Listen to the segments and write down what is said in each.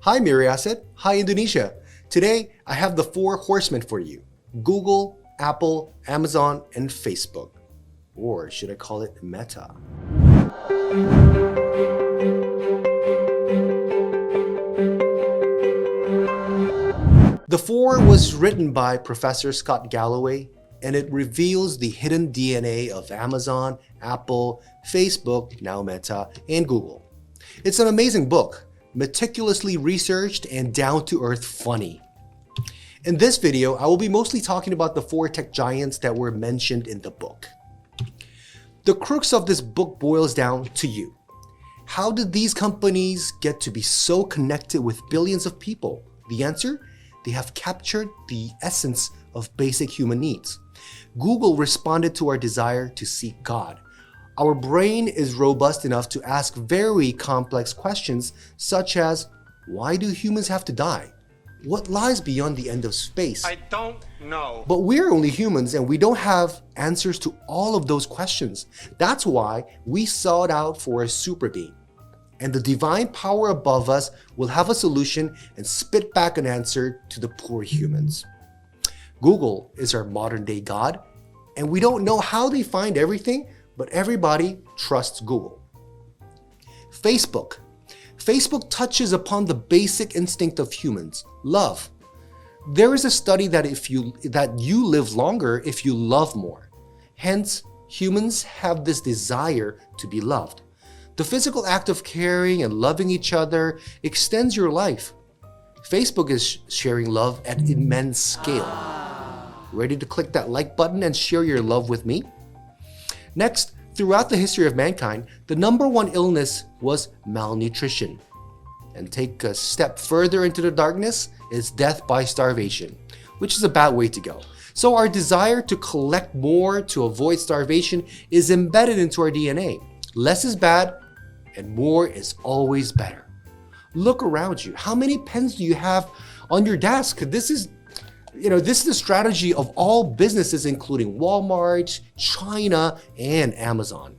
Hi Mirae, hi Indonesia. Today I have the four horsemen for you. Google, Apple, Amazon, and Facebook. Or should I call it Meta? The Four was written by Professor Scott Galloway, and it reveals the hidden DNA of Amazon, Apple, Facebook, now Meta, and Google. It's an amazing book, meticulously researched and down-to-earth funny. In this video, I will be mostly talking about the four tech giants that were mentioned in the book. The crux of this book boils down to you. How did these companies get to be so connected with billions of people? The answer? They have captured the essence of basic human needs. Google responded to our desire to seek God. Our brain is robust enough to ask very complex questions such as, why do humans have to die? What lies beyond the end of space? I don't know. But we're only humans and we don't have answers to all of those questions. That's why we sought out for a super being. And the divine power above us will have a solution and spit back an answer to the poor humans. Google is our modern day God, and we don't know how they find everything, but everybody trusts Google. Facebook. Facebook touches upon the basic instinct of humans, love. There is a study that you live longer if you love more. Hence, humans have this desire to be loved. The physical act of caring and loving each other extends your life. Facebook is sharing love at immense scale. Ready to click that like button and share your love with me? Next, throughout the history of mankind, the number one illness was malnutrition. And take a step further into the darkness is death by starvation, which is a bad way to go. So our desire to collect more to avoid starvation is embedded into our DNA. Less is bad, and more is always better. Look around you. How many pens do you have on your desk? This is the strategy of all businesses, including Walmart, China, and Amazon.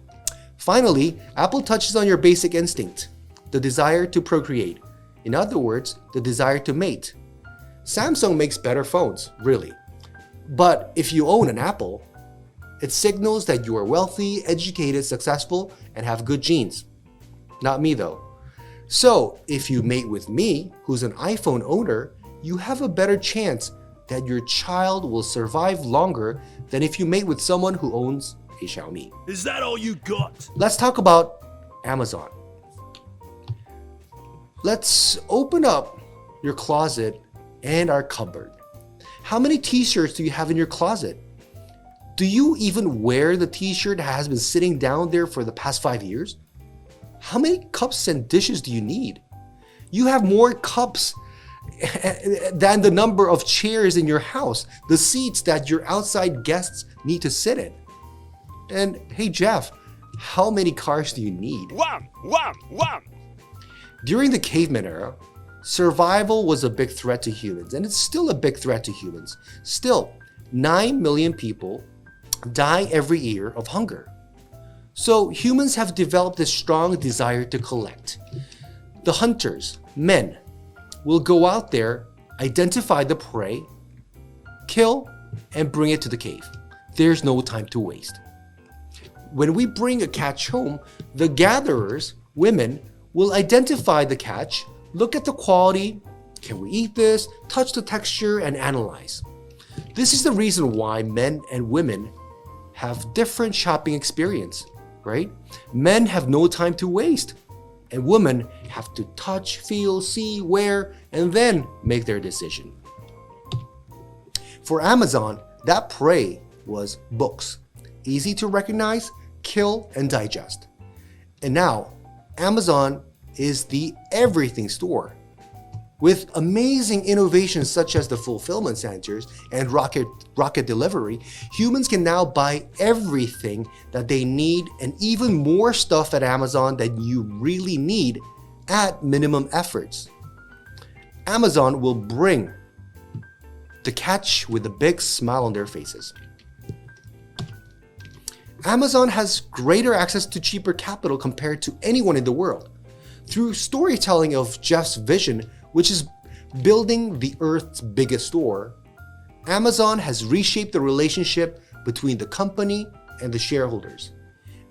Finally, Apple touches on your basic instinct, the desire to procreate. In other words, the desire to mate. Samsung makes better phones, really. But if you own an Apple, it signals that you are wealthy, educated, successful, and have good genes. Not me though. So if you mate with me, who's an iPhone owner, you have a better chance that your child will survive longer than if you mate with someone who owns a Xiaomi. Is that all you got? Let's talk about Amazon. Let's open up your closet and our cupboard. How many t-shirts do you have in your closet? Do you even wear the t-shirt that has been sitting down there for the past 5 years? How many cups and dishes do you need? You have more cups than the number of chairs in your house, the seats that your outside guests need to sit in. And hey Jeff, how many cars do you need? One. During the caveman era, survival was a big threat to humans, and it's still a big threat to humans. Still, 9 million people die every year of hunger. So humans have developed a strong desire to collect. The hunters, men, will go out there, identify the prey, kill, and bring it to the cave. There's no time to waste. When we bring a catch home, the gatherers, women, will identify the catch, look at the quality, can we eat this, touch the texture, and analyze. This is the reason why men and women have different shopping experience, right? Men have no time to waste, and women have to touch, feel, see, wear, and then make their decision. For Amazon, that prey was books. Easy to recognize, kill, and digest. And now, Amazon is the everything store. With amazing innovations such as the fulfillment centers and rocket delivery, humans can now buy everything that they need and even more stuff at Amazon that you really need at minimum efforts. Amazon will bring the catch with a big smile on their faces. Amazon has greater access to cheaper capital compared to anyone in the world. Through storytelling of Jeff's vision, which is building the Earth's biggest store, Amazon has reshaped the relationship between the company and the shareholders.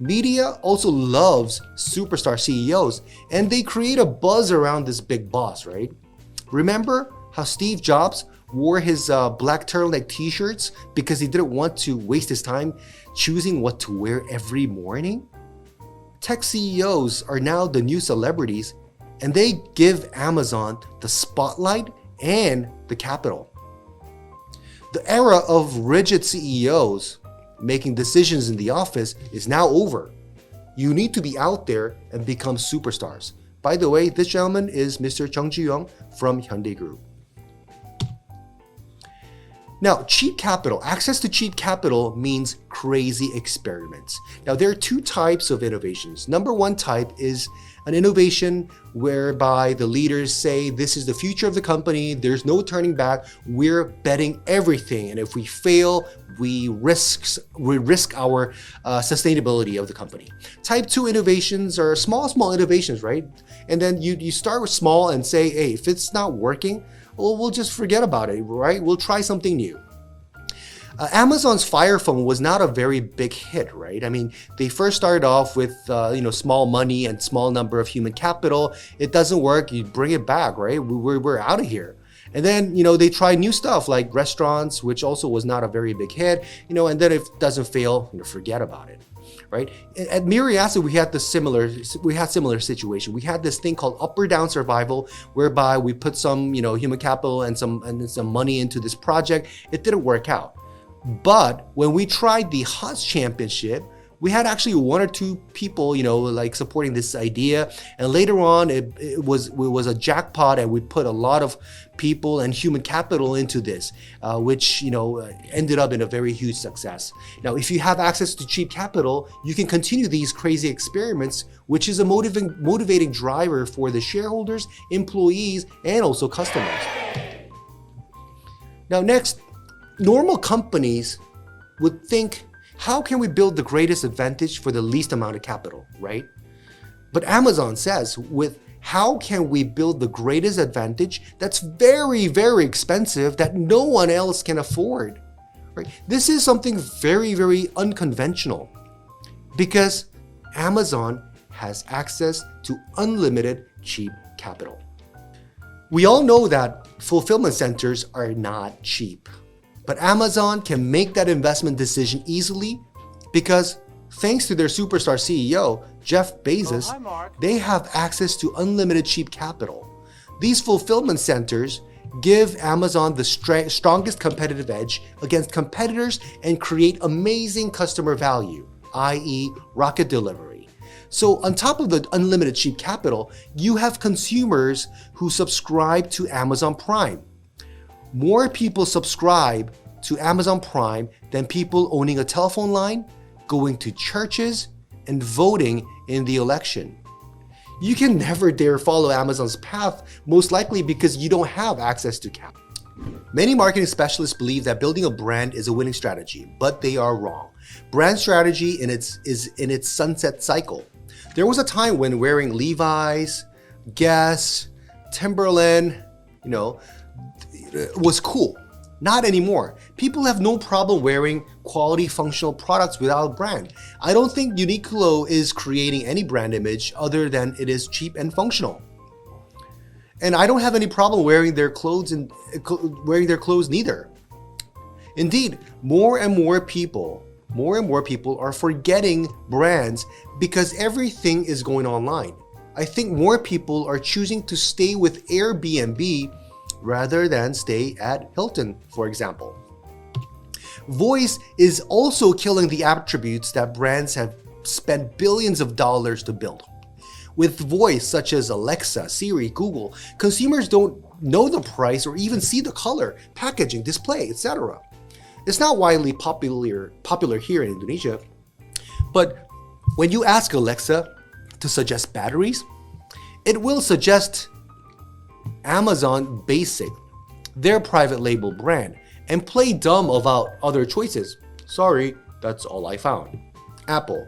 Media also loves superstar CEOs, and they create a buzz around this big boss, right? Remember how Steve Jobs wore his black turtleneck t-shirts because he didn't want to waste his time choosing what to wear every morning? Tech CEOs are now the new celebrities, and they give Amazon the spotlight and the capital. The era of rigid CEOs making decisions in the office is now over. You need to be out there and become superstars. By the way, this gentleman is Mr. Chung Ji-young from Hyundai Group. Now, cheap capital, access to cheap capital means crazy experiments. Now, there are two types of innovations. Number one type is an innovation whereby the leaders say, this is the future of the company, there's no turning back, we're betting everything, and if we fail, we risk our sustainability of the company. Type 2 innovations are small innovations, right? And then you start with small and say, hey, if it's not working, well, we'll just forget about it, right? We'll try something new. Amazon's Fire Phone was not a very big hit, right? I mean, they first started off with small money and small number of human capital. It doesn't work, you bring it back, right? We're out of here. And then, they try new stuff like restaurants, which also was not a very big hit, and then if it doesn't fail, forget about it, right? At Mirae, we had similar situation. We had this thing called up or down survival, whereby we put some, human capital and some money into this project. It didn't work out. But when we tried the HOTS Championship, we had actually one or two people, supporting this idea. And later on, it was a jackpot, and we put a lot of people and human capital into this, which, ended up in a very huge success. Now, if you have access to cheap capital, you can continue these crazy experiments, which is a motivating driver for the shareholders, employees, and also customers. Now, next, normal companies would think, how can we build the greatest advantage for the least amount of capital, right? But Amazon says, with how can we build the greatest advantage that's very, very expensive that no one else can afford, right? This is something very, very unconventional because Amazon has access to unlimited cheap capital. We all know that fulfillment centers are not cheap. But Amazon can make that investment decision easily because thanks to their superstar CEO, Jeff Bezos, they have access to unlimited cheap capital. These fulfillment centers give Amazon the strongest competitive edge against competitors and create amazing customer value, i.e. rocket delivery. So on top of the unlimited cheap capital, you have consumers who subscribe to Amazon Prime. More people subscribe to Amazon Prime than people owning a telephone line, going to churches, and voting in the election. You can never dare follow Amazon's path, most likely because you don't have access to capital. Many marketing specialists believe that building a brand is a winning strategy, but they are wrong. Brand strategy is in its sunset cycle. There was a time when wearing Levi's, Guess, Timberland, was cool. Not anymore. People have no problem wearing quality functional products without a brand. I don't think Uniqlo is creating any brand image other than it is cheap and functional. And I don't have any problem wearing their clothes neither. Indeed, more and more people are forgetting brands because everything is going online. I think more people are choosing to stay with Airbnb rather than stay at Hilton, for example. Voice is also killing the attributes that brands have spent billions of dollars to build. With voice such as Alexa, Siri, Google, consumers don't know the price or even see the color, packaging, display, etc. It's not widely popular here in Indonesia, but when you ask Alexa to suggest batteries, it will suggest Amazon Basic, their private label brand, and play dumb about other choices. Sorry, that's all I found. Apple.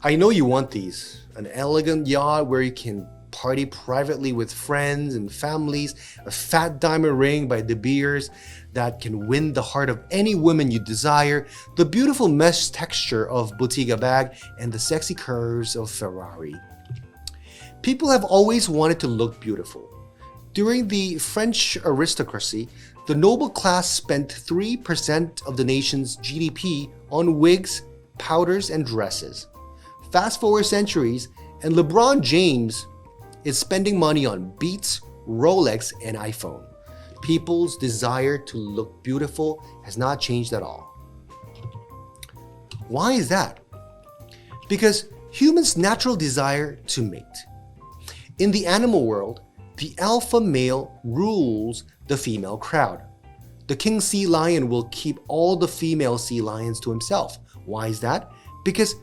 I know you want these. An elegant yacht where you can party privately with friends and families, a fat diamond ring by De Beers that can win the heart of any woman you desire, the beautiful mesh texture of Bottega bag, and the sexy curves of Ferrari. People have always wanted to look beautiful. During the French aristocracy, the noble class spent 3% of the nation's GDP on wigs, powders, and dresses. Fast forward centuries, and LeBron James is spending money on Beats, Rolex, and iPhone. People's desire to look beautiful has not changed at all. Why is that? Because humans' natural desire to mate. In the animal world, the alpha male rules the female crowd. The king sea lion will keep all the female sea lions to himself. Why is that? Because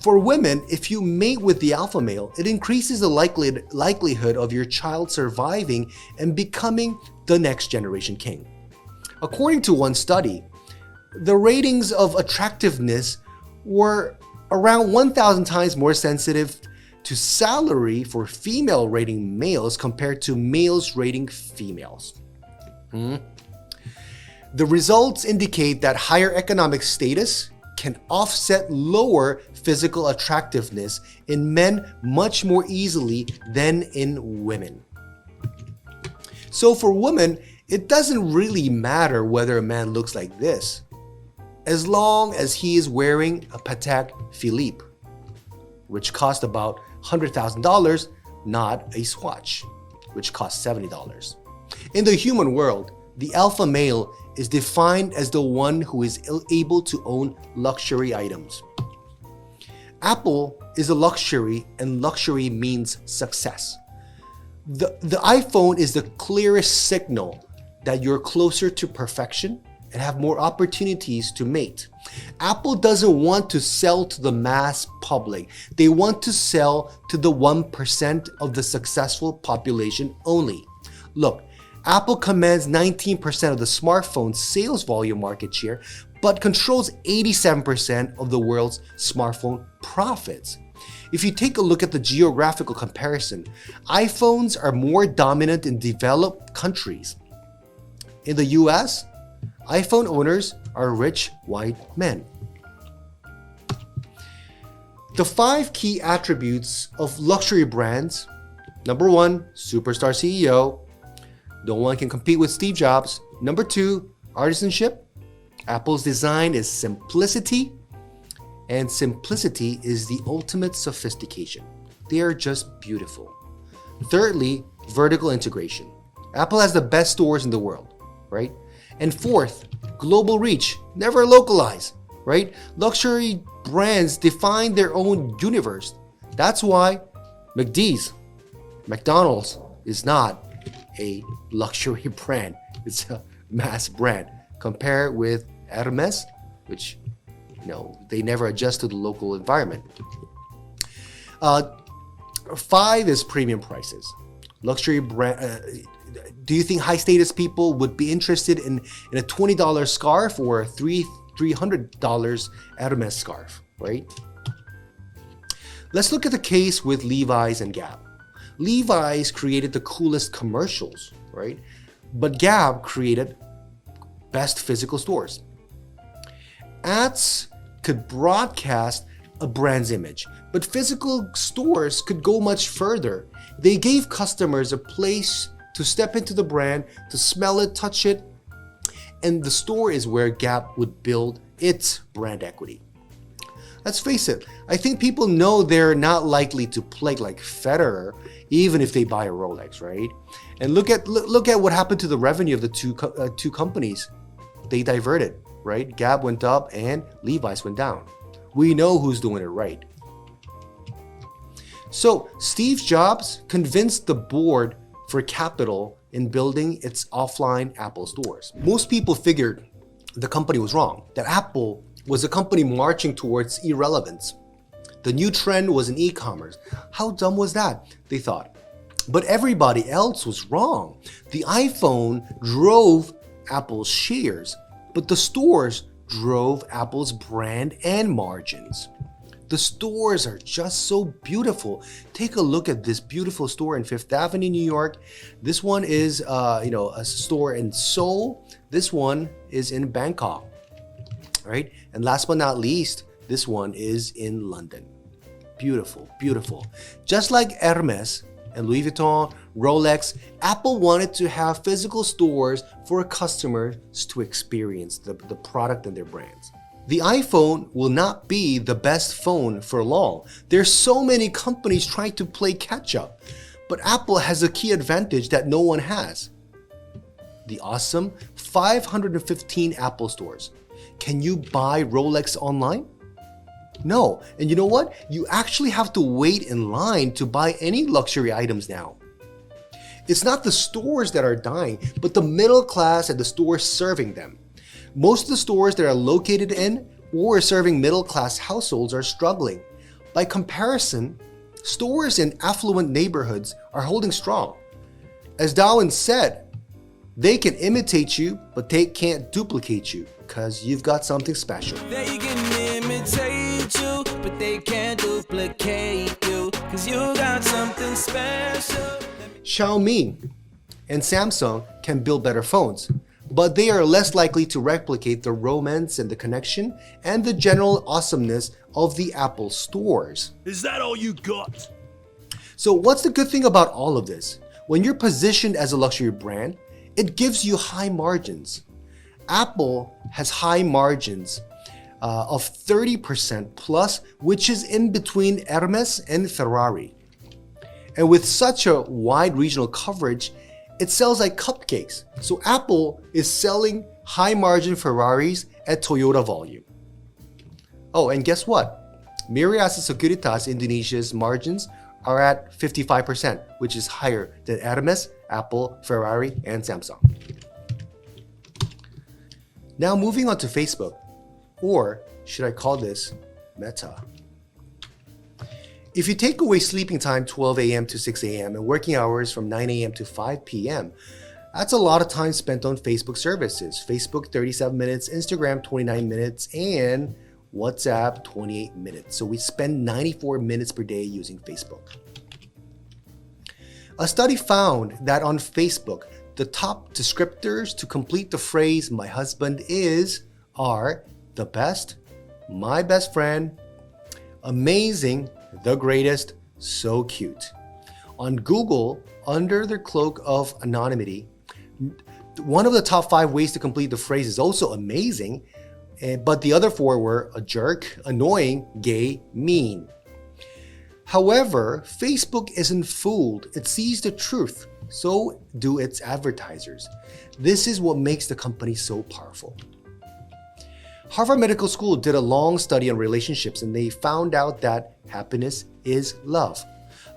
for women, if you mate with the alpha male, it increases the likelihood of your child surviving and becoming the next generation king. According to one study, the ratings of attractiveness were around 1,000 times more sensitive to salary for female rating males compared to males rating females. The results indicate that higher economic status can offset lower physical attractiveness in men much more easily than in women. So for women, it doesn't really matter whether a man looks like this, as long as he is wearing a Patek Philippe, which cost about $100,000, not a Swatch, which costs $70. In the human world, the alpha male is defined as the one who is able to own luxury items. Apple is a luxury, and luxury means success. The iPhone is the clearest signal that you're closer to perfection and have more opportunities to mate. Apple doesn't want to sell to the mass public. They want to sell to the 1% of the successful population only. Look, Apple commands 19% of the smartphone sales volume market share, but controls 87% of the world's smartphone profits. If you take a look at the geographical comparison, iPhones are more dominant in developed countries. In the US, iPhone owners are rich white men. The 5 key attributes of luxury brands: number 1, superstar CEO. No one can compete with Steve Jobs. Number 2, artisanship. Apple's design is simplicity, and simplicity is the ultimate sophistication. They are just beautiful. Thirdly, vertical integration. Apple has the best stores in the world, right? And fourth, global reach. Never localize, right? Luxury brands define their own universe. That's why McDonald's is not a luxury brand. It's a mass brand. Compare it with Hermes, which, they never adjust to the local environment. 5 is premium prices. Luxury brand. Do you think high status people would be interested in a $20 scarf or a $300 Hermes scarf, right? Let's look at the case with Levi's and Gap. Levi's created the coolest commercials, right? But Gap created best physical stores. Ads could broadcast a brand's image, but physical stores could go much further. They gave customers a place to step into the brand, to smell it, touch it, and the store is where Gap would build its brand equity. Let's face it, I think people know they're not likely to play like Federer, even if they buy a Rolex, right? And look at what happened to the revenue of the two companies. They diverted, right? Gap went up and Levi's went down. We know who's doing it right. So Steve Jobs convinced the board for capital in building its offline Apple stores. Most people figured the company was wrong, that Apple was a company marching towards irrelevance. The new trend was in e-commerce. How dumb was that? They thought. But everybody else was wrong. The iPhone drove Apple's shares, but the stores drove Apple's brand and margins. The stores are just so beautiful. Take a look at this beautiful store in Fifth Avenue, New York. This one is, a store in Seoul. This one is in Bangkok, right? And last but not least, this one is in London. Beautiful, beautiful. Just like Hermes and Louis Vuitton, Rolex, Apple wanted to have physical stores for customers to experience the product and their brands. The iPhone will not be the best phone for long. There's so many companies trying to play catch up, but Apple has a key advantage that no one has. The awesome 515 Apple stores. Can you buy Rolex online? No, and you know what? You actually have to wait in line to buy any luxury items now. It's not the stores that are dying, but the middle class and the stores serving them. Most of the stores that are located in or serving middle-class households are struggling. By comparison, stores in affluent neighborhoods are holding strong. As Darwin said, they can imitate you, but they can't duplicate you because you've got something special. They can imitate you, but they can't duplicate you because you got something special. Xiaomi and Samsung can build better phones, but they are less likely to replicate the romance and the connection and the general awesomeness of the Apple stores. Is that all you got? So what's the good thing about all of this? When you're positioned as a luxury brand, it gives you high margins. Apple has high margins of 30% plus, which is in between Hermes and Ferrari. And with such a wide regional coverage, it sells like cupcakes. So Apple is selling high margin Ferraris at Toyota volume. Oh, and guess what? Mirae and Sekuritas Indonesia's margins are at 55%, which is higher than Hermes, Apple, Ferrari, and Samsung. Now moving on to Facebook, or should I call this Meta? If you take away sleeping time 12 a.m. to 6 a.m. and working hours from 9 a.m. to 5 p.m., that's a lot of time spent on Facebook services. Facebook 37 minutes, Instagram 29 minutes, and WhatsApp 28 minutes. So we spend 94 minutes per day using Facebook. A study found that on Facebook, the top descriptors to complete the phrase "my husband is" are the best, my best friend, amazing, the greatest, so cute. On Google, under the cloak of anonymity, one of the top 5 ways to complete the phrase is also amazing, but the other 4 were a jerk, annoying, gay, mean. However, Facebook isn't fooled. It sees the truth. So do its advertisers. This is what makes the company so powerful. Harvard Medical School did a long study on relationships, and they found out that happiness is love.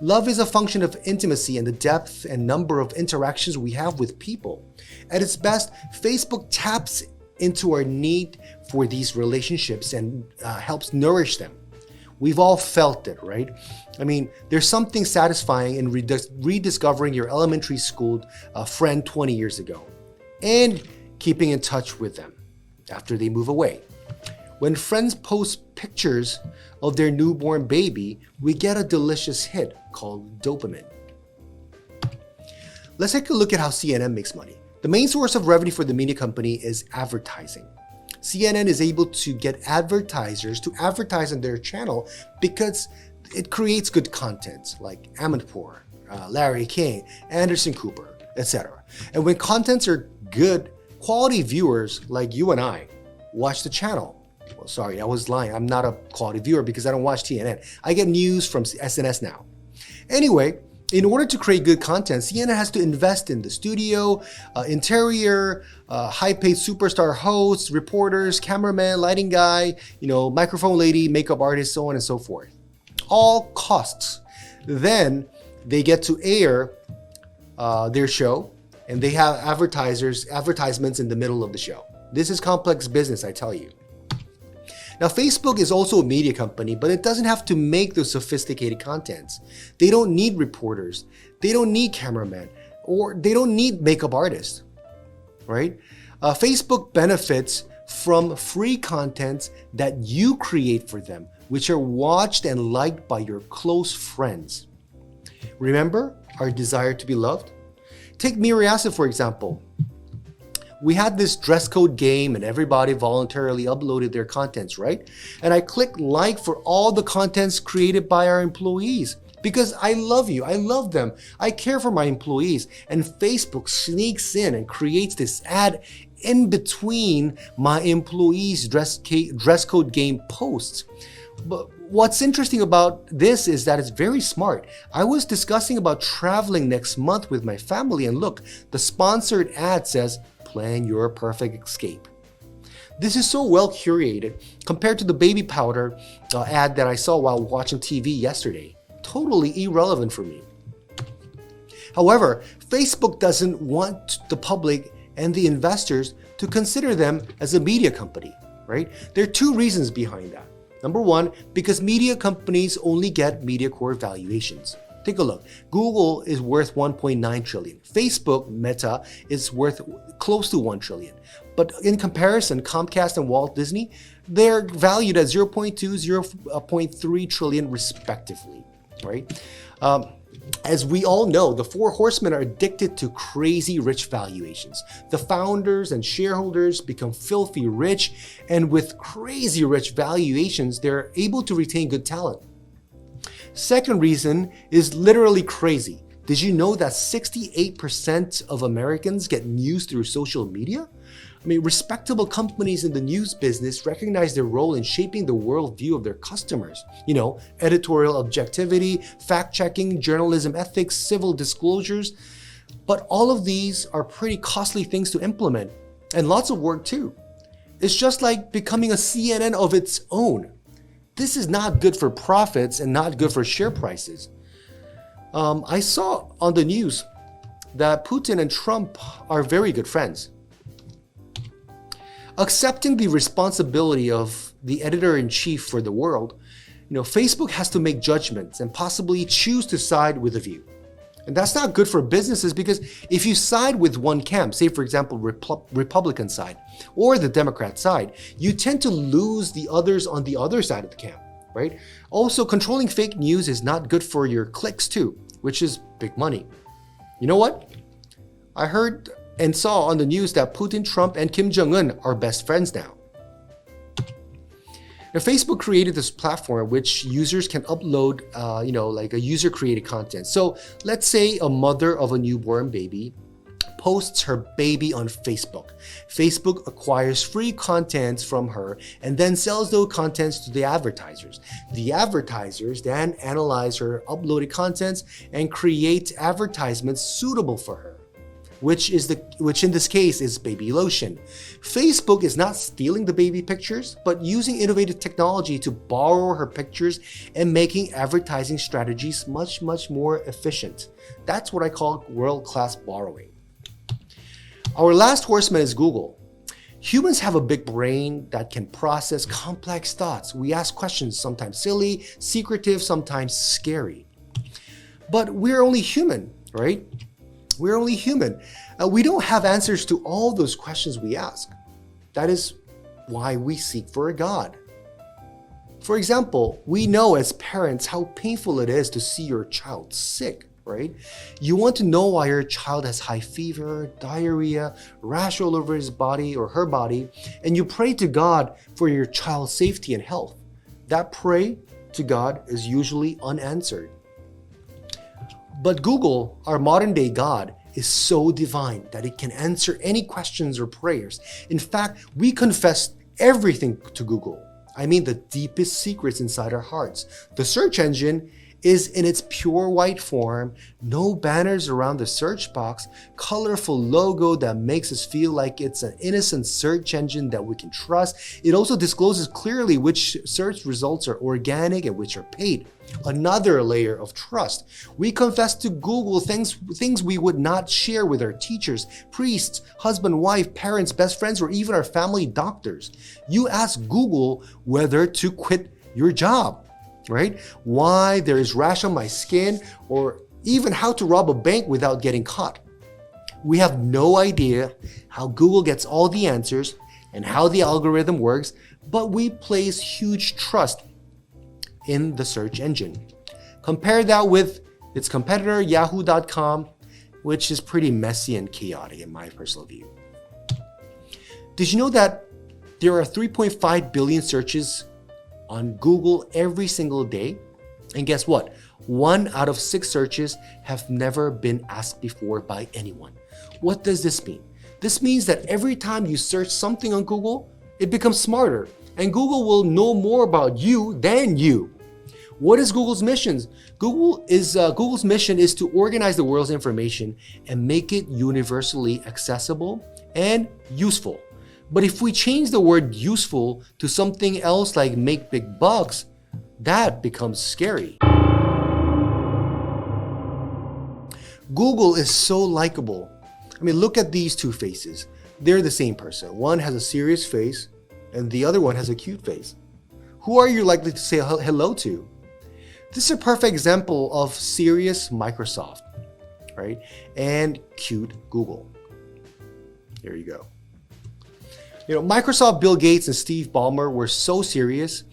Love is a function of intimacy and the depth and number of interactions we have with people. At its best, Facebook taps into our need for these relationships and helps nourish them. We've all felt it, right? I mean, there's something satisfying in rediscovering your elementary school friend 20 years ago and keeping in touch with them after they move away. When friends post pictures of their newborn baby, we get a delicious hit called dopamine. Let's take a look at how CNN makes money. The main source of revenue for the media company is advertising. CNN is able to get advertisers to advertise on their channel because it creates good content like Amanpour, Larry King, Anderson Cooper, etc. And when contents are good, quality viewers like you and I watch the channel. Well, sorry, I was lying. I'm not a quality viewer because I don't watch TNN. I get news from SNS now. Anyway, in order to create good content, CNN has to invest in the studio, interior, high-paid superstar hosts, reporters, cameraman, lighting guy, microphone lady, makeup artist, so on and so forth. All costs. Then they get to air their show, and they have advertisements in the middle of the show. This is complex business, I tell you. Now, Facebook is also a media company, but it doesn't have to make those sophisticated contents. They don't need reporters. They don't need cameramen, or they don't need makeup artists, right? Facebook benefits from free content that you create for them, which are watched and liked by your close friends. Remember our desire to be loved? Take Mirae, for example. We had this dress code game and everybody voluntarily uploaded their contents, right? And I clicked like for all the contents created by our employees because I love you, I love them, I care for my employees. And Facebook sneaks in and creates this ad in between my employees' dress code game posts. But what's interesting about this is that it's very smart. I was discussing about traveling next month with my family, and look, the sponsored ad says, plan your perfect escape. This is so well curated compared to the baby powder ad that I saw while watching TV yesterday. Totally irrelevant for me. However, Facebook doesn't want the public and the investors to consider them as a media company, right? There are two reasons behind that. Number one, because media companies only get MediaCorp valuations. Take a look. Google is worth 1.9 trillion. Facebook, Meta, is worth close to 1 trillion. But in comparison, Comcast and Walt Disney, they're valued at 0.2, 0.3 trillion respectively, right? As we all know, the four horsemen are addicted to crazy rich valuations. The founders and shareholders become filthy rich, and with crazy rich valuations, they're able to retain good talent. Second reason is literally crazy. Did you know that 68% of Americans get news through social media? I mean, respectable companies in the news business recognize their role in shaping the worldview of their customers. You know, editorial objectivity, fact-checking, journalism ethics, civil disclosures. But all of these are pretty costly things to implement, and lots of work too. It's just like becoming a CNN of its own. This is not good for profits and not good for share prices. I saw on the news that Putin and Trump are very good friends. Accepting the responsibility of the editor-in-chief for the world, Facebook has to make judgments and possibly choose to side with a view. And that's not good for businesses because if you side with one camp, say for example, Republican side or the Democrat side, you tend to lose the others on the other side of the camp, right? Also, controlling fake news is not good for your clicks too, which is big money. You know what? I heard and saw on the news that Putin, Trump, and Kim Jong-un are best friends now. Now, Facebook created this platform which users can upload, like a user-created content. So let's say a mother of a newborn baby posts her baby on Facebook. Facebook acquires free contents from her and then sells those contents to the advertisers. The advertisers then analyze her uploaded contents and create advertisements suitable for her, which in this case is baby lotion. Facebook is not stealing the baby pictures, but using innovative technology to borrow her pictures and making advertising strategies much, much more efficient. That's what I call world-class borrowing. Our last horseman is Google. Humans have a big brain that can process complex thoughts. We ask questions, sometimes silly, secretive, sometimes scary. But we're only human, right? We're only human. We don't have answers to all those questions we ask. That is why we seek for a God. For example, we know as parents how painful it is to see your child sick, right? You want to know why your child has high fever, diarrhea, rash all over his body or her body, and you pray to God for your child's safety and health. That pray to God is usually unanswered. But Google, our modern day God, is so divine that it can answer any questions or prayers. In fact, we confess everything to Google. I mean the deepest secrets inside our hearts. The search engine is in its pure white form, no banners around the search box, colorful logo that makes us feel like it's an innocent search engine that we can trust. It also discloses clearly which search results are organic and which are paid. Another layer of trust. We confess to Google things we would not share with our teachers, priests, husband, wife, parents, best friends, or even our family doctors. You ask Google whether to quit your job, right? Why there is rash on my skin, or even how to rob a bank without getting caught. We have no idea how Google gets all the answers and how the algorithm works, but we place huge trust in the search engine. Compare that with its competitor, yahoo.com, which is pretty messy and chaotic in my personal view. Did you know that there are 3.5 billion searches on Google every single day? And guess what? 1 out of 6 searches have never been asked before by anyone. What does this mean? This means that every time you search something on Google, it becomes smarter, and Google will know more about you than you. What is Google's mission? Google's mission is to organize the world's information and make it universally accessible and useful. But if we change the word useful to something else like make big bucks, that becomes scary. Google is so likable. I mean, look at these two faces. They're the same person. One has a serious face and the other one has a cute face. Who are you likely to say hello to? This is a perfect example of serious Microsoft, right? And cute Google. There you go. Microsoft, Bill Gates, and Steve Ballmer were so serious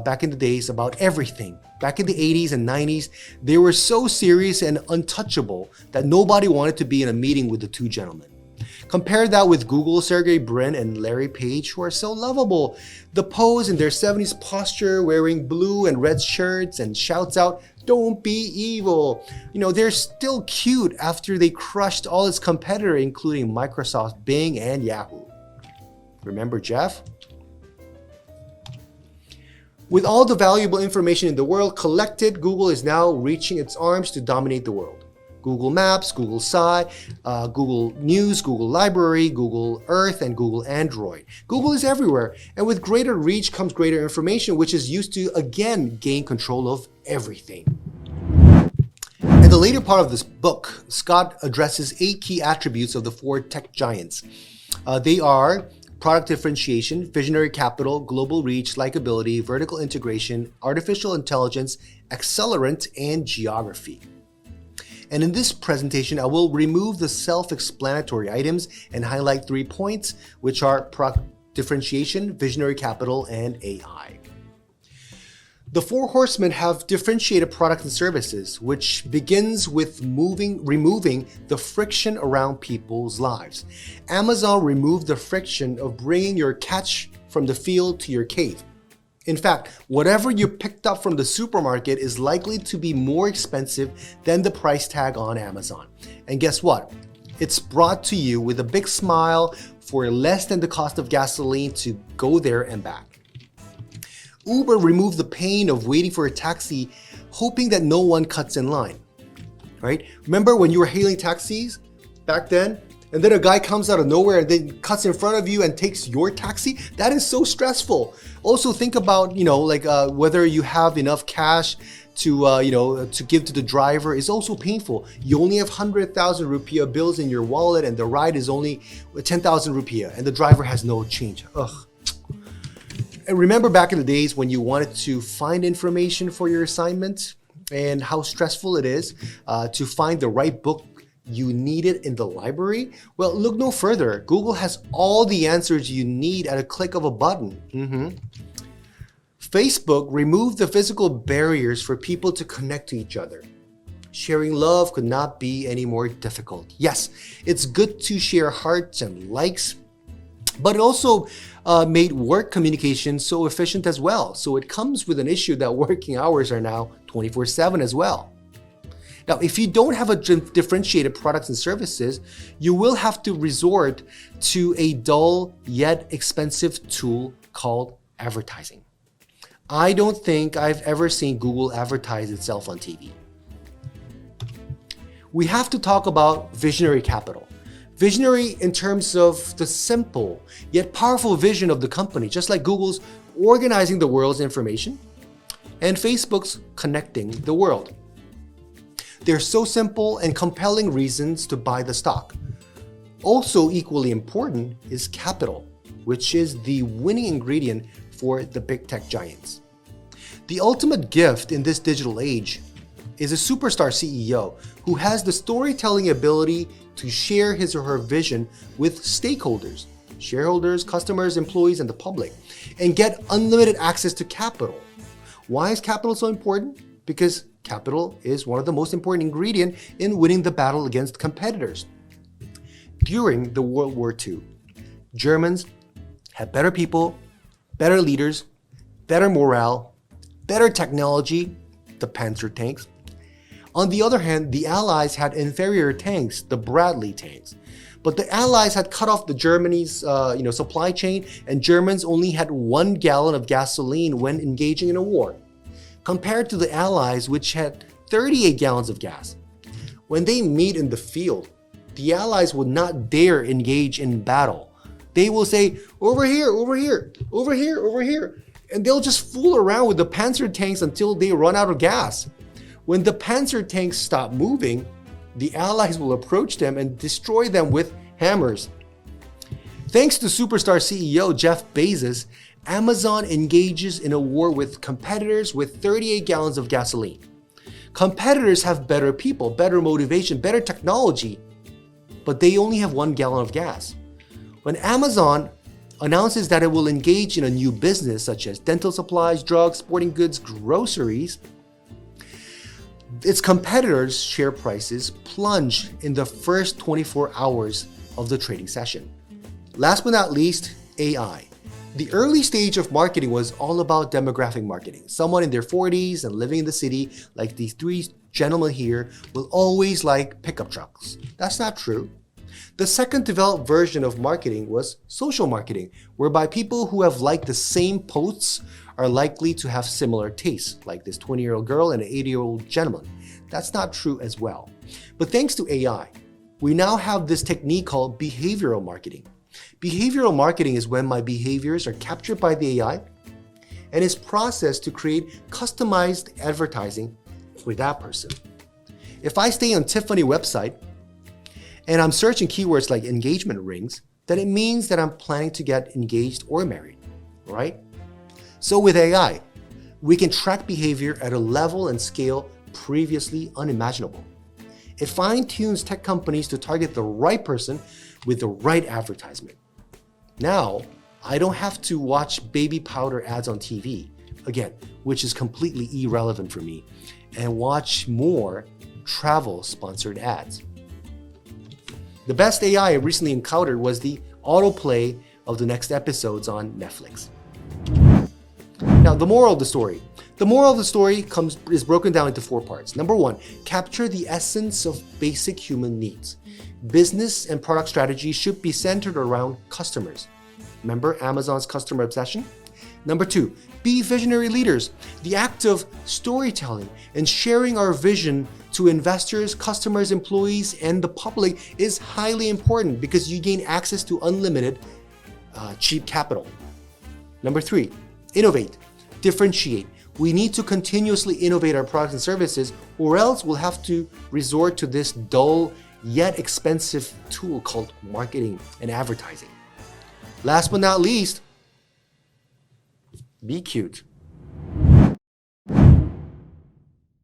back in the days about everything. Back in the 80s and 90s, they were so serious and untouchable that nobody wanted to be in a meeting with the two gentlemen. Compare that with Google, Sergey Brin and Larry Page, who are so lovable. The pose in their 70s posture, wearing blue and red shirts and shouts out, "Don't be evil." They're still cute after they crushed all its competitors, including Microsoft, Bing, and Yahoo. Remember Jeff? With all the valuable information in the world collected, Google is now reaching its arms to dominate the world. Google Maps, Google Sci, Google News, Google Library, Google Earth, and Google Android. Google is everywhere, and with greater reach comes greater information, which is used to, again, gain control of everything. In the later part of this book, Scott addresses 8 key attributes of the 4 tech giants. They are product differentiation, visionary capital, global reach, likability, vertical integration, artificial intelligence, accelerant, and geography. And in this presentation, I will remove the self-explanatory items and highlight 3 points, which are product differentiation, visionary capital, and AI. The 4 horsemen have differentiated products and services, which begins with removing the friction around people's lives. Amazon removed the friction of bringing your catch from the field to your cave. In fact, whatever you picked up from the supermarket is likely to be more expensive than the price tag on Amazon. And guess what? It's brought to you with a big smile for less than the cost of gasoline to go there and back. Uber removed the pain of waiting for a taxi, hoping that no one cuts in line, right? Remember when you were hailing taxis back then? And then a guy comes out of nowhere and then cuts in front of you and takes your taxi? That is so stressful. Also think about, whether you have enough cash to give to the driver is also painful. You only have 100,000 rupiah bills in your wallet and the ride is only 10,000 rupiah and the driver has no change. Ugh. And remember back in the days when you wanted to find information for your assignment and how stressful it is to find the right book you needed in the library? Well, look no further. Google has all the answers you need at a click of a button. Facebook removed the physical barriers for people to connect to each other. Sharing love could not be any more difficult. Yes, it's good to share hearts and likes, but it also made work communication so efficient as well. So it comes with an issue that working hours are now 24/7 as well. Now, if you don't have a differentiated products and services, you will have to resort to a dull yet expensive tool called advertising. I don't think I've ever seen Google advertise itself on TV. We have to talk about visionary capital. Visionary in terms of the simple yet powerful vision of the company, just like Google's organizing the world's information and Facebook's connecting the world. They're so simple and compelling reasons to buy the stock. Also equally important is capital, which is the winning ingredient for the big tech giants. The ultimate gift in this digital age is a superstar CEO who has the storytelling ability to share his or her vision with stakeholders, shareholders, customers, employees, and the public, and get unlimited access to capital. Why is capital so important? Because capital is one of the most important ingredients in winning the battle against competitors. During the World War II, Germans had better people, better leaders, better morale, better technology, the Panzer tanks. On the other hand, the Allies had inferior tanks, the Bradley tanks. But the Allies had cut off the Germany's supply chain, and Germans only had 1 gallon of gasoline when engaging in a war, compared to the Allies, which had 38 gallons of gas. When they meet in the field, the Allies would not dare engage in battle. They will say, over here, over here, over here, over here. And they'll just fool around with the Panzer tanks until they run out of gas. When the Panzer tanks stop moving, the Allies will approach them and destroy them with hammers. Thanks to superstar CEO Jeff Bezos, Amazon engages in a war with competitors with 38 gallons of gasoline. Competitors have better people, better motivation, better technology, but they only have 1 gallon of gas. When Amazon announces that it will engage in a new business such as dental supplies, drugs, sporting goods, groceries, its competitors' share prices plunge in the first 24 hours of the trading session. Last but not least, AI. The early stage of marketing was all about demographic marketing. Someone in their 40s and living in the city, like these 3 gentlemen here, will always like pickup trucks. That's not true. The second developed version of marketing was social marketing, whereby people who have liked the same posts are likely to have similar tastes, like this 20-year-old girl and an 80-year-old gentleman. That's not true as well. But thanks to AI, we now have this technique called behavioral marketing. Behavioral marketing is when my behaviors are captured by the AI and is processed to create customized advertising for that person. If I stay on Tiffany website and I'm searching keywords like engagement rings, then it means that I'm planning to get engaged or married, right? So with AI, we can track behavior at a level and scale previously unimaginable. It fine-tunes tech companies to target the right person with the right advertisement. Now, I don't have to watch baby powder ads on TV, again, which is completely irrelevant for me, and watch more travel-sponsored ads. The best AI I recently encountered was the autoplay of the next episodes on Netflix. Now, the moral of the story. The moral of the story is broken down into 4 parts. Number 1, capture the essence of basic human needs. Business and product strategy should be centered around customers. Remember Amazon's customer obsession? Number 2, be visionary leaders. The act of storytelling and sharing our vision to investors, customers, employees, and the public is highly important because you gain access to unlimited cheap capital. Number 3, innovate, differentiate. We need to continuously innovate our products and services, or else we'll have to resort to this dull yet expensive tool called marketing and advertising. Last but not least, be cute.